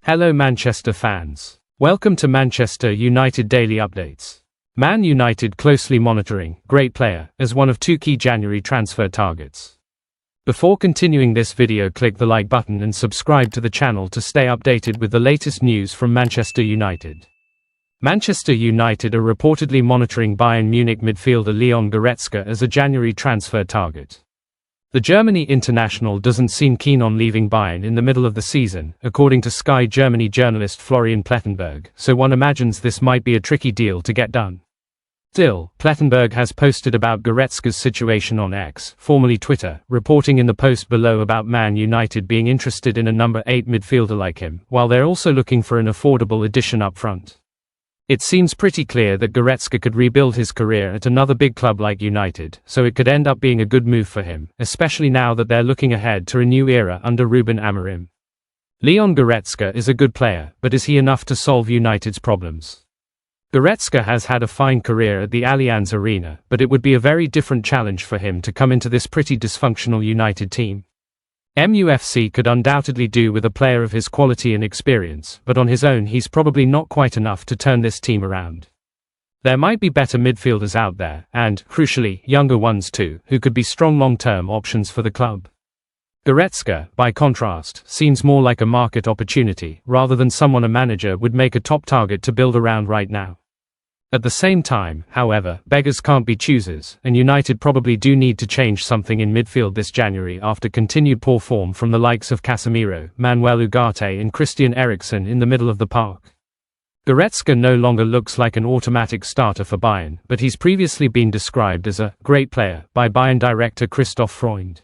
Hello Manchester fans. Welcome to Manchester United Daily Updates. Man United closely monitoring great player as one of two key January transfer targets. Before continuing this video, click the like button and subscribe to the channel to stay updated with the latest news from Manchester United. Manchester United are reportedly monitoring Bayern Munich midfielder Leon Goretzka as a January transfer target. The Germany international doesn't seem keen on leaving Bayern in the middle of the season, according to Sky Germany journalist Florian Plettenberg, so one imagines this might be a tricky deal to get done. Still, Plettenberg has posted about Goretzka's situation on X, formerly Twitter, reporting in the post below about Man United being interested in a number 8 midfielder like him, while they're also looking for an affordable addition up front. It seems pretty clear that Goretzka could rebuild his career at another big club like United, so it could end up being a good move for him, especially now that they're looking ahead to a new era under Ruben Amorim. Leon Goretzka is a good player, but is he enough to solve United's problems? Goretzka has had a fine career at the Allianz Arena, but it would be a very different challenge for him to come into this pretty dysfunctional United team. MUFC could undoubtedly do with a player of his quality and experience, but on his own he's probably not quite enough to turn this team around. There might be better midfielders out there, and, crucially, younger ones too, who could be strong long-term options for the club. Goretzka, by contrast, seems more like a market opportunity, rather than someone a manager would make a top target to build around right now. At the same time, however, beggars can't be choosers, and United probably do need to change something in midfield this January after continued poor form from the likes of Casemiro, Manuel Ugarte and Christian Eriksen in the middle of the park. Goretzka no longer looks like an automatic starter for Bayern, but he's previously been described as a great player by Bayern director Christoph Freund.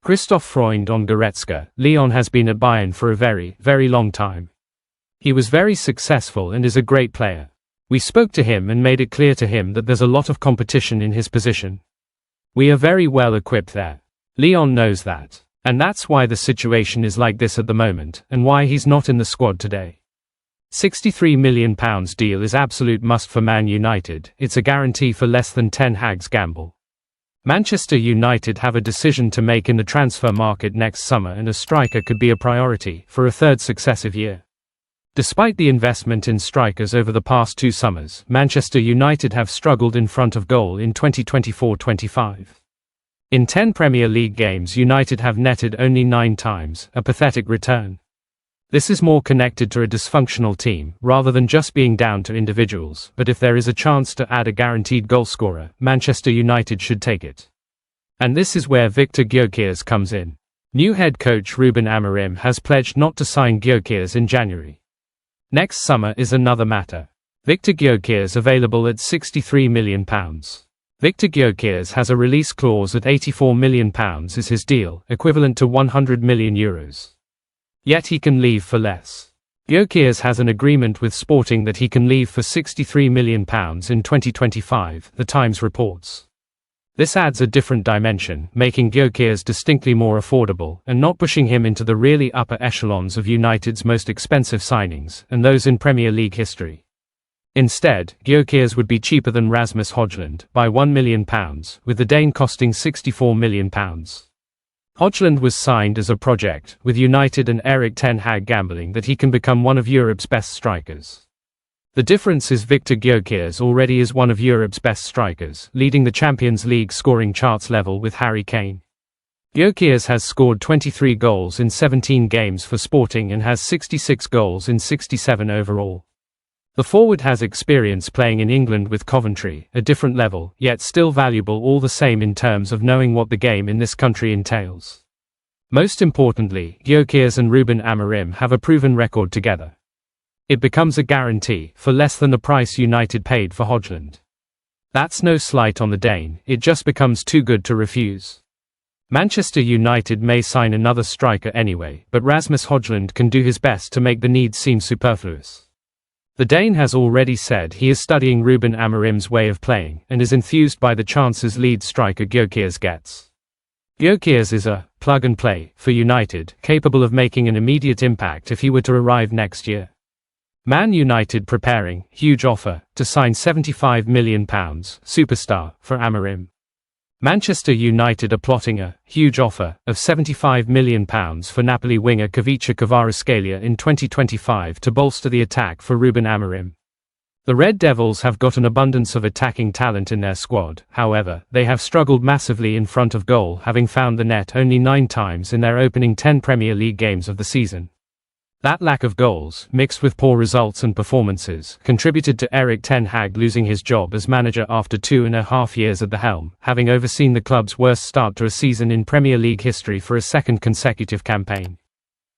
Christoph Freund on Goretzka: Leon has been at Bayern for a very, very long time. He was very successful and is a great player. We spoke to him and made it clear to him that there's a lot of competition in his position. We are very well equipped there. Leon knows that. And that's why the situation is like this at the moment, and why he's not in the squad today. £63 million deal is absolute must for Man United. It's a guarantee for less than Ten Hag's gamble. Manchester United have a decision to make in the transfer market next summer, and a striker could be a priority for a third successive year. Despite the investment in strikers over the past 2 summers, Manchester United have struggled in front of goal in 2024-25. In 10 Premier League games, United have netted only 9 times, a pathetic return. This is more connected to a dysfunctional team, rather than just being down to individuals, but if there is a chance to add a guaranteed goalscorer, Manchester United should take it. And this is where Victor Gyökeres comes in. New head coach Ruben Amorim has pledged not to sign Gyökeres in January. Next summer is another matter. Victor Gyökeres available at £63 million. Victor Gyökeres has a release clause at £84 million is his deal, equivalent to €100 million. Yet he can leave for less. Gyökeres has an agreement with Sporting that he can leave for £63 million in 2025, the Times reports. This adds a different dimension, making Gyökeres distinctly more affordable, and not pushing him into the really upper echelons of United's most expensive signings, and those in Premier League history. Instead, Gyökeres would be cheaper than Rasmus Højlund, by £1 million, with the Dane costing £64 million. Højlund was signed as a project, with United and Erik ten Hag gambling that he can become one of Europe's best strikers. The difference is Victor Gyökeres already is one of Europe's best strikers, leading the Champions League scoring charts level with Harry Kane. Gyökeres has scored 23 goals in 17 games for Sporting and has 66 goals in 67 overall. The forward has experience playing in England with Coventry, a different level, yet still valuable all the same in terms of knowing what the game in this country entails. Most importantly, Gyökeres and Ruben Amorim have a proven record together. It becomes a guarantee, for less than the price United paid for Højlund. That's no slight on the Dane, it just becomes too good to refuse. Manchester United may sign another striker anyway, but Rasmus Højlund can do his best to make the need seem superfluous. The Dane has already said he is studying Ruben Amorim's way of playing, and is enthused by the chances lead striker Gyökeres gets. Gyökeres is a plug-and-play for United, capable of making an immediate impact if he were to arrive next year. Man United preparing, huge offer, to sign £75 million, superstar, for Amorim. Manchester United are plotting a huge offer of £75 million for Napoli winger Kvicha Kvaratskhelia in 2025 to bolster the attack for Ruben Amorim. The Red Devils have got an abundance of attacking talent in their squad. However, they have struggled massively in front of goal, having found the net only 9 times in their opening 10 Premier League games of the season. That lack of goals, mixed with poor results and performances, contributed to Erik ten Hag losing his job as manager after 2.5 years at the helm, having overseen the club's worst start to a season in Premier League history for a second consecutive campaign.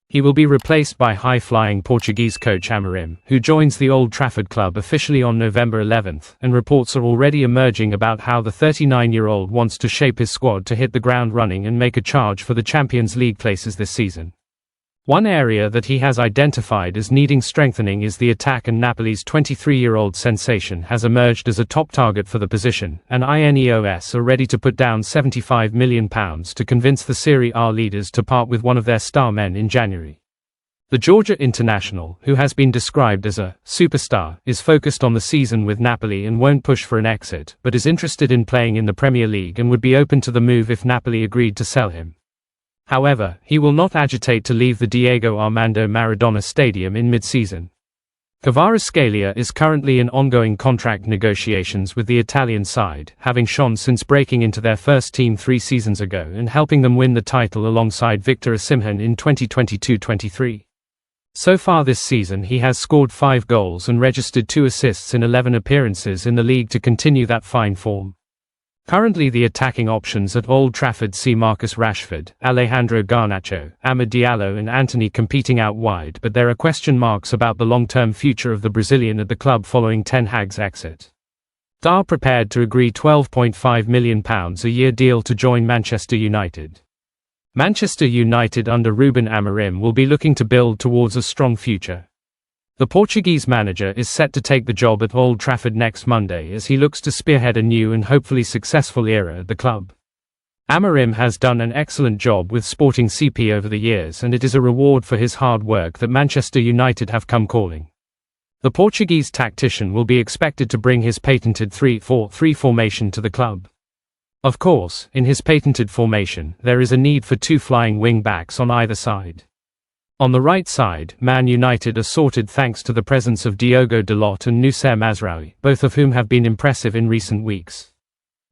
He will be replaced by high-flying Portuguese coach Amorim, who joins the Old Trafford club officially on November 11th, and reports are already emerging about how the 39-year-old wants to shape his squad to hit the ground running and make a charge for the Champions League places this season. One area that he has identified as needing strengthening is the attack, and Napoli's 23-year-old sensation has emerged as a top target for the position, and INEOS are ready to put down £75 million to convince the Serie A leaders to part with one of their star men in January. The Georgia international, who has been described as a superstar, is focused on the season with Napoli and won't push for an exit, but is interested in playing in the Premier League and would be open to the move if Napoli agreed to sell him. However, he will not agitate to leave the Diego Armando Maradona Stadium in mid-season. Kvaratskhelia is currently in ongoing contract negotiations with the Italian side, having shone since breaking into their first team 3 seasons ago and helping them win the title alongside Victor Osimhen in 2022-23. So far this season he has scored 5 goals and registered 2 assists in 11 appearances in the league to continue that fine form. Currently the attacking options at Old Trafford see Marcus Rashford, Alejandro Garnacho, Amad Diallo and Antony competing out wide, but there are question marks about the long-term future of the Brazilian at the club following Ten Hag's exit. They are prepared to agree £12.5 million a year deal to join Manchester United. Manchester United under Ruben Amorim will be looking to build towards a strong future. The Portuguese manager is set to take the job at Old Trafford next Monday as he looks to spearhead a new and hopefully successful era at the club. Amorim has done an excellent job with Sporting CP over the years, and it is a reward for his hard work that Manchester United have come calling. The Portuguese tactician will be expected to bring his patented 3-4-3 formation to the club. Of course, in his patented formation, there is a need for 2 flying wing-backs on either side. On the right side, Man United are sorted thanks to the presence of Diogo Dalot and Noussair Mazraoui, both of whom have been impressive in recent weeks.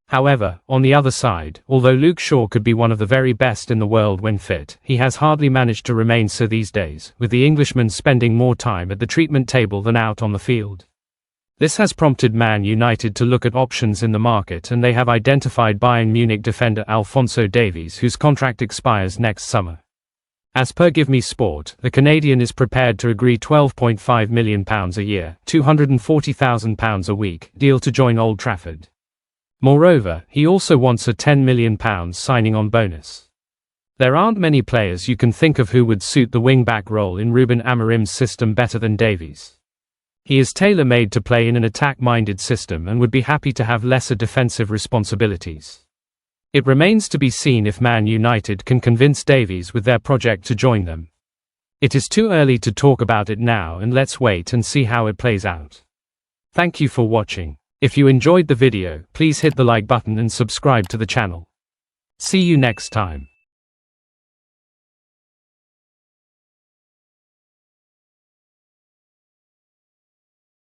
However, on the other side, although Luke Shaw could be one of the very best in the world when fit, he has hardly managed to remain so these days, with the Englishman spending more time at the treatment table than out on the field. This has prompted Man United to look at options in the market, and they have identified Bayern Munich defender Alphonso Davies, whose contract expires next summer. As per Give Me Sport, the Canadian is prepared to agree £12.5 million a year, £240,000 a week, deal to join Old Trafford. Moreover, he also wants a £10 million signing-on bonus. There aren't many players you can think of who would suit the wing-back role in Ruben Amorim's system better than Davies. He is tailor-made to play in an attack-minded system and would be happy to have lesser defensive responsibilities. It remains to be seen if Man United can convince Davies with their project to join them. It is too early to talk about it now, and let's wait and see how it plays out. Thank you for watching. If you enjoyed the video, please hit the like button and subscribe to the channel. See you next time.